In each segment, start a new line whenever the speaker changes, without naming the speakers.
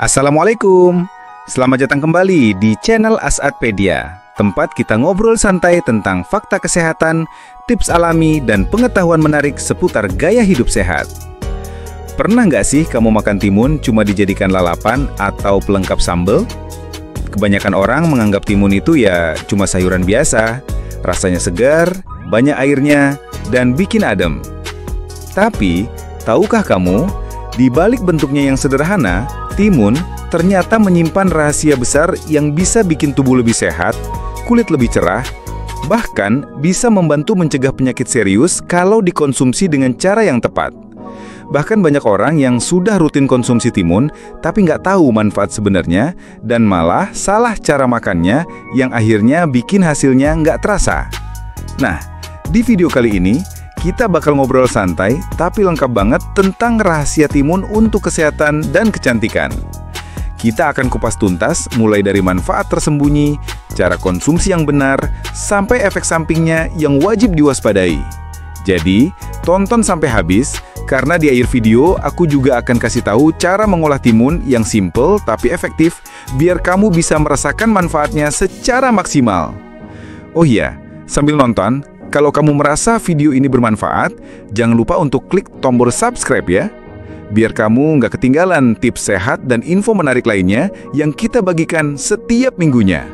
Assalamualaikum. Selamat datang kembali di channel As'adpedia, tempat kita ngobrol santai tentang fakta kesehatan, tips alami, dan pengetahuan menarik seputar gaya hidup sehat. Pernah nggak sih kamu makan timun cuma dijadikan lalapan atau pelengkap sambal? Kebanyakan orang menganggap timun itu ya cuma sayuran biasa, rasanya segar, banyak airnya, dan bikin adem. Tapi, tahukah kamu, di balik bentuknya yang sederhana, timun ternyata menyimpan rahasia besar yang bisa bikin tubuh lebih sehat, kulit lebih cerah, bahkan bisa membantu mencegah penyakit serius kalau dikonsumsi dengan cara yang tepat. Bahkan banyak orang yang sudah rutin konsumsi timun, tapi nggak tahu manfaat sebenarnya, dan malah salah cara makannya yang akhirnya bikin hasilnya nggak terasa. Nah, di video kali ini, kita bakal ngobrol santai, tapi lengkap banget tentang rahasia timun untuk kesehatan dan kecantikan. Kita akan kupas tuntas, mulai dari manfaat tersembunyi, cara konsumsi yang benar, sampai efek sampingnya yang wajib diwaspadai. Jadi, tonton sampai habis, karena di akhir video aku juga akan kasih tahu cara mengolah timun yang simple tapi efektif, biar kamu bisa merasakan manfaatnya secara maksimal. Oh iya, sambil nonton, kalau kamu merasa video ini bermanfaat, jangan lupa untuk klik tombol subscribe ya, biar kamu nggak ketinggalan tips sehat dan info menarik lainnya yang kita bagikan setiap minggunya.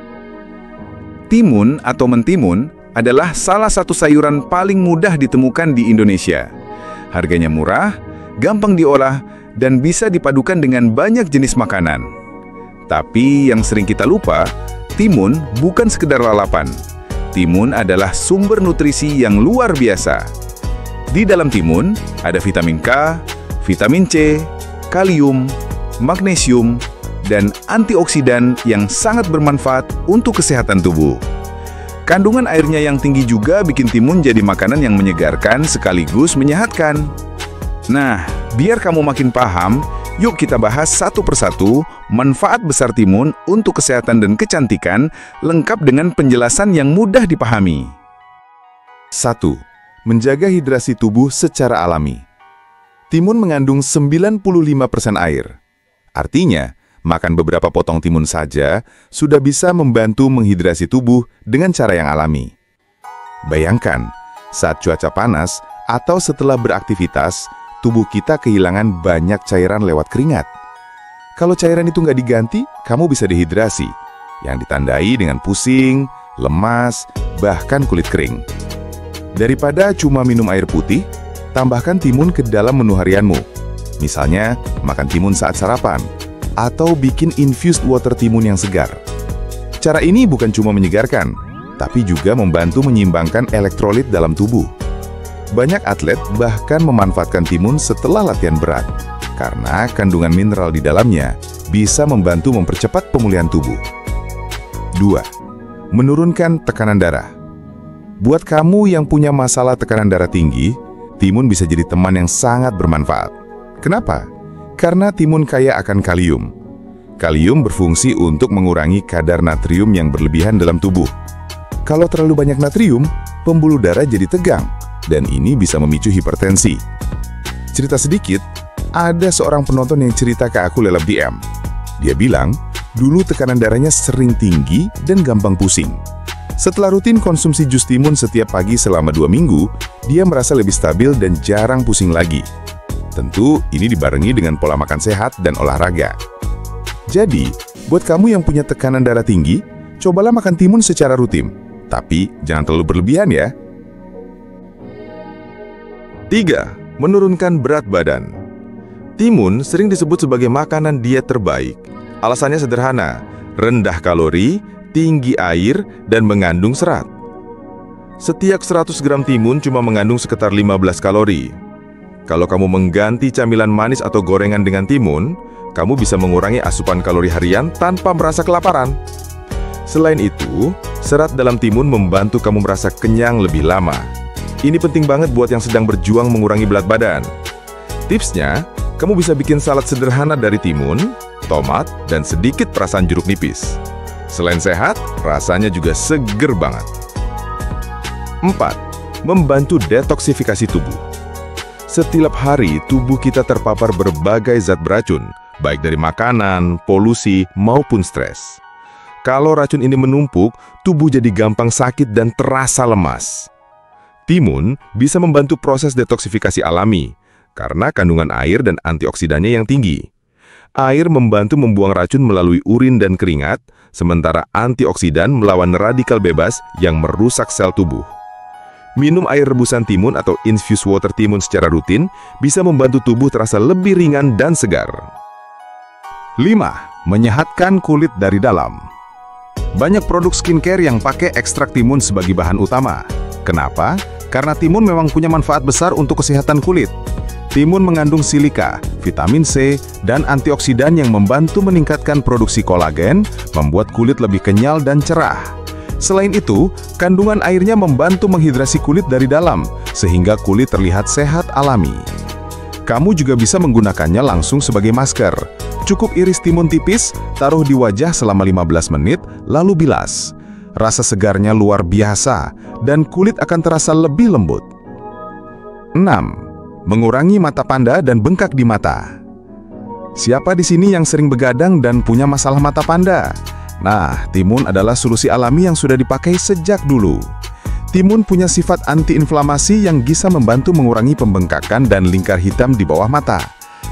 Timun atau mentimun adalah salah satu sayuran paling mudah ditemukan di Indonesia. Harganya murah, gampang diolah, dan bisa dipadukan dengan banyak jenis makanan. Tapi yang sering kita lupa, timun bukan sekedar lalapan. Timun adalah sumber nutrisi yang luar biasa. Di dalam timun ada vitamin K, vitamin C, kalium, magnesium, dan antioksidan yang sangat bermanfaat untuk kesehatan tubuh. Kandungan airnya yang tinggi juga bikin timun jadi makanan yang menyegarkan sekaligus menyehatkan. Nah, biar kamu makin paham, yuk kita bahas satu persatu manfaat besar timun untuk kesehatan dan kecantikan, lengkap dengan penjelasan yang mudah dipahami.
1. Menjaga hidrasi tubuh secara alami. Timun mengandung 95% air. Artinya, makan beberapa potong timun saja sudah bisa membantu menghidrasi tubuh dengan cara yang alami. Bayangkan, saat cuaca panas atau setelah beraktivitas, tubuh kita kehilangan banyak cairan lewat keringat. Kalau cairan itu nggak diganti, kamu bisa dehidrasi, yang ditandai dengan pusing, lemas, bahkan kulit kering. Daripada cuma minum air putih, tambahkan timun ke dalam menu harianmu. Misalnya, makan timun saat sarapan, atau bikin infused water timun yang segar. Cara ini bukan cuma menyegarkan, tapi juga membantu menyeimbangkan elektrolit dalam tubuh. Banyak atlet bahkan memanfaatkan timun setelah latihan berat, karena kandungan mineral di dalamnya bisa membantu mempercepat pemulihan tubuh. 2. Menurunkan tekanan darah. Buat kamu yang punya masalah tekanan darah tinggi, timun bisa jadi teman yang sangat bermanfaat. Kenapa? Karena timun kaya akan kalium. Kalium berfungsi untuk mengurangi kadar natrium yang berlebihan dalam tubuh. Kalau terlalu banyak natrium, pembuluh darah jadi tegang, dan ini bisa memicu hipertensi. Cerita sedikit, ada seorang penonton yang cerita ke aku lewat DM. Dia bilang, dulu tekanan darahnya sering tinggi dan gampang pusing. Setelah rutin konsumsi jus timun setiap pagi selama 2 minggu, dia merasa lebih stabil dan jarang pusing lagi. Tentu, ini dibarengi dengan pola makan sehat dan olahraga. Jadi, buat kamu yang punya tekanan darah tinggi, cobalah makan timun secara rutin. Tapi, jangan terlalu berlebihan ya. 3. Menurunkan berat badan. Timun sering disebut sebagai makanan diet terbaik. Alasannya sederhana, rendah kalori, tinggi air, dan mengandung serat. Setiap 100 gram timun cuma mengandung sekitar 15 kalori. Kalau kamu mengganti camilan manis atau gorengan dengan timun, kamu bisa mengurangi asupan kalori harian tanpa merasa kelaparan. Selain itu, serat dalam timun membantu kamu merasa kenyang lebih lama. Ini penting banget buat yang sedang berjuang mengurangi berat badan. Tipsnya, kamu bisa bikin salad sederhana dari timun, tomat, dan sedikit perasan jeruk nipis. Selain sehat, rasanya juga seger banget. 4. Membantu detoksifikasi tubuh. Setiap hari, tubuh kita terpapar berbagai zat beracun, baik dari makanan, polusi, maupun stres. Kalau racun ini menumpuk, tubuh jadi gampang sakit dan terasa lemas. Timun bisa membantu proses detoksifikasi alami, karena kandungan air dan antioksidannya yang tinggi. Air membantu membuang racun melalui urin dan keringat, sementara antioksidan melawan radikal bebas yang merusak sel tubuh. Minum air rebusan timun atau infused water timun secara rutin bisa membantu tubuh terasa lebih ringan dan segar.
5. Menyehatkan kulit dari dalam. Banyak produk skincare yang pakai ekstrak timun sebagai bahan utama. Kenapa? Karena timun memang punya manfaat besar untuk kesehatan kulit. Timun mengandung silika, vitamin C, dan antioksidan yang membantu meningkatkan produksi kolagen, membuat kulit lebih kenyal dan cerah. Selain itu, kandungan airnya membantu menghidrasi kulit dari dalam, sehingga kulit terlihat sehat alami. Kamu juga bisa menggunakannya langsung sebagai masker. Cukup iris timun tipis, taruh di wajah selama 15 menit, lalu bilas. Rasa segarnya luar biasa, dan kulit akan terasa lebih lembut. 6. Mengurangi mata panda dan bengkak di mata. Siapa di sini yang sering begadang dan punya masalah mata panda? Nah, timun adalah solusi alami yang sudah dipakai sejak dulu. Timun punya sifat antiinflamasi yang bisa membantu mengurangi pembengkakan dan lingkar hitam di bawah mata.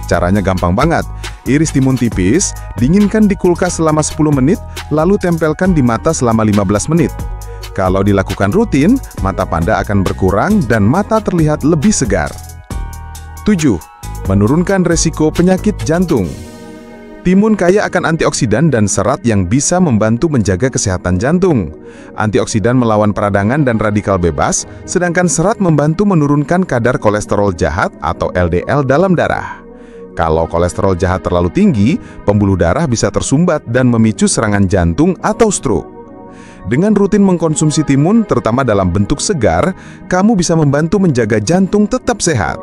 Caranya gampang banget. Iris timun tipis, dinginkan di kulkas selama 10 menit, lalu tempelkan di mata selama 15 menit. Kalau dilakukan rutin, mata panda akan berkurang dan mata terlihat lebih segar. 7. Menurunkan resiko penyakit jantung. Timun kaya akan antioksidan dan serat yang bisa membantu menjaga kesehatan jantung. Antioksidan melawan peradangan dan radikal bebas, sedangkan serat membantu menurunkan kadar kolesterol jahat atau LDL dalam darah. Kalau kolesterol jahat terlalu tinggi, pembuluh darah bisa tersumbat dan memicu serangan jantung atau stroke. Dengan rutin mengkonsumsi timun, terutama dalam bentuk segar, kamu bisa membantu menjaga jantung tetap sehat.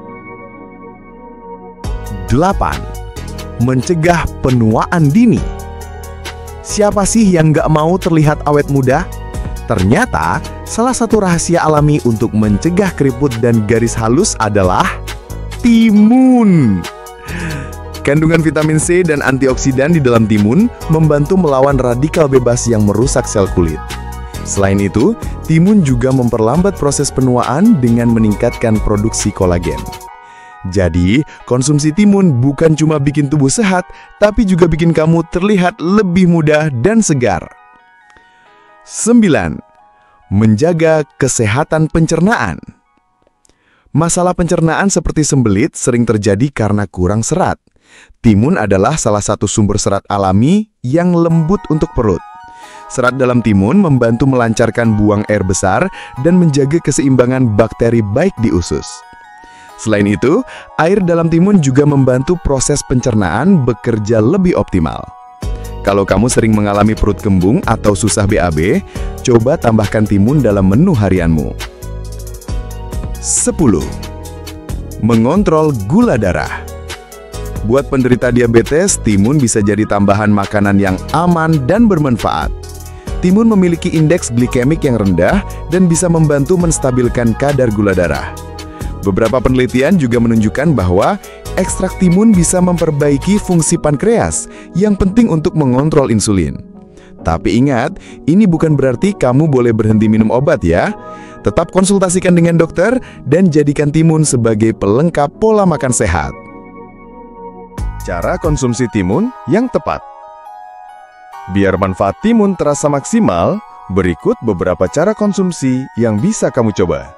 8. Mencegah penuaan dini. Siapa sih yang nggak mau terlihat awet muda? Ternyata, salah satu rahasia alami untuk mencegah keriput dan garis halus adalah timun. Kandungan vitamin C dan antioksidan di dalam timun membantu melawan radikal bebas yang merusak sel kulit. Selain itu, timun juga memperlambat proses penuaan dengan meningkatkan produksi kolagen. Jadi, konsumsi timun bukan cuma bikin tubuh sehat, tapi juga bikin kamu terlihat lebih muda dan segar. 9. Menjaga kesehatan pencernaan. Masalah pencernaan seperti sembelit sering terjadi karena kurang serat. Timun adalah salah satu sumber serat alami yang lembut untuk perut. Serat dalam timun membantu melancarkan buang air besar dan menjaga keseimbangan bakteri baik di usus. Selain itu, air dalam timun juga membantu proses pencernaan bekerja lebih optimal. Kalau kamu sering mengalami perut kembung atau susah BAB, coba tambahkan timun dalam menu harianmu. 10. Mengontrol gula darah. Buat penderita diabetes, timun bisa jadi tambahan makanan yang aman dan bermanfaat. Timun memiliki indeks glikemik yang rendah dan bisa membantu menstabilkan kadar gula darah. Beberapa penelitian juga menunjukkan bahwa ekstrak timun bisa memperbaiki fungsi pankreas yang penting untuk mengontrol insulin. Tapi ingat, ini bukan berarti kamu boleh berhenti minum obat ya. Tetap konsultasikan dengan dokter dan jadikan timun sebagai pelengkap pola makan sehat. Cara konsumsi timun yang tepat. Biar manfaat timun terasa maksimal, berikut beberapa cara konsumsi yang bisa kamu coba.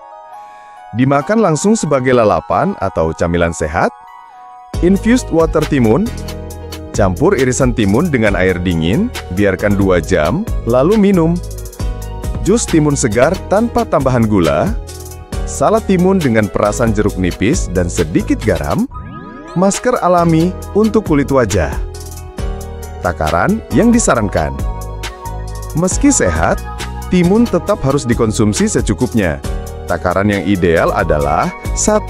Dimakan langsung sebagai lalapan atau camilan sehat. Infused water timun. Campur irisan timun dengan air dingin, biarkan 2 jam, lalu minum. Jus timun segar tanpa tambahan gula. Salad timun dengan perasan jeruk nipis dan sedikit garam. Masker alami untuk kulit wajah. Takaran yang disarankan. Meski sehat, timun tetap harus dikonsumsi secukupnya. Takaran yang ideal adalah 1-2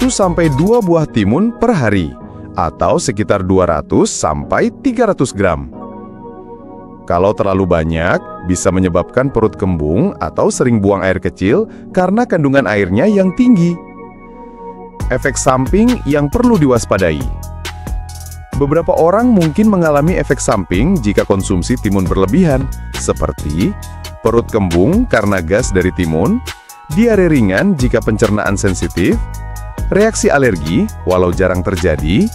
buah timun per hari, atau sekitar 200-300 gram. Kalau terlalu banyak, bisa menyebabkan perut kembung atau sering buang air kecil karena kandungan airnya yang tinggi. Efek samping yang perlu diwaspadai.
Beberapa orang mungkin mengalami efek samping jika konsumsi timun berlebihan, seperti perut kembung karena gas dari timun, diare ringan jika pencernaan sensitif, reaksi alergi walau jarang terjadi,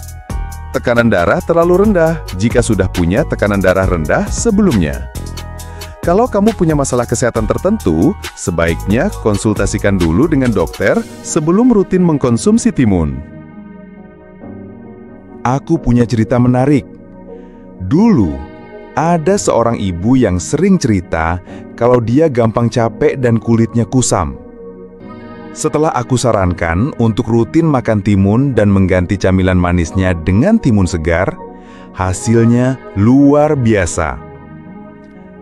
tekanan darah terlalu rendah jika sudah punya tekanan darah rendah sebelumnya. Kalau kamu punya masalah kesehatan tertentu, sebaiknya konsultasikan dulu dengan dokter sebelum rutin mengkonsumsi timun. Aku punya cerita menarik. Dulu, ada seorang ibu yang sering cerita kalau dia gampang capek dan kulitnya kusam. Setelah aku sarankan untuk rutin makan timun dan mengganti camilan manisnya dengan timun segar, hasilnya luar biasa.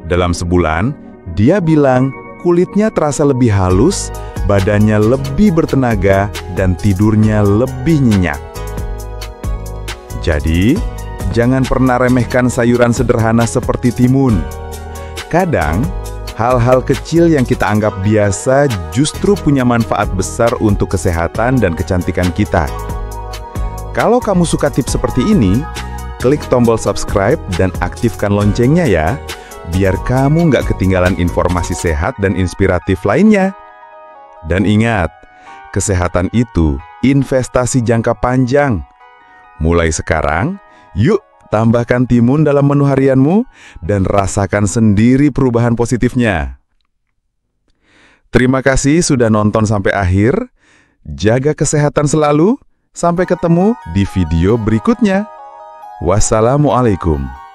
Dalam sebulan, dia bilang kulitnya terasa lebih halus, badannya lebih bertenaga, dan tidurnya lebih nyenyak. Jadi, jangan pernah remehkan sayuran sederhana seperti timun. Kadang, hal-hal kecil yang kita anggap biasa justru punya manfaat besar untuk kesehatan dan kecantikan kita. Kalau kamu suka tips seperti ini, klik tombol subscribe dan aktifkan loncengnya ya, biar kamu nggak ketinggalan informasi sehat dan inspiratif lainnya. Dan ingat, kesehatan itu investasi jangka panjang. Mulai sekarang, yuk tambahkan timun dalam menu harianmu dan rasakan sendiri perubahan positifnya. Terima kasih sudah nonton sampai akhir. Jaga kesehatan selalu. Sampai ketemu di video berikutnya. Wassalamualaikum.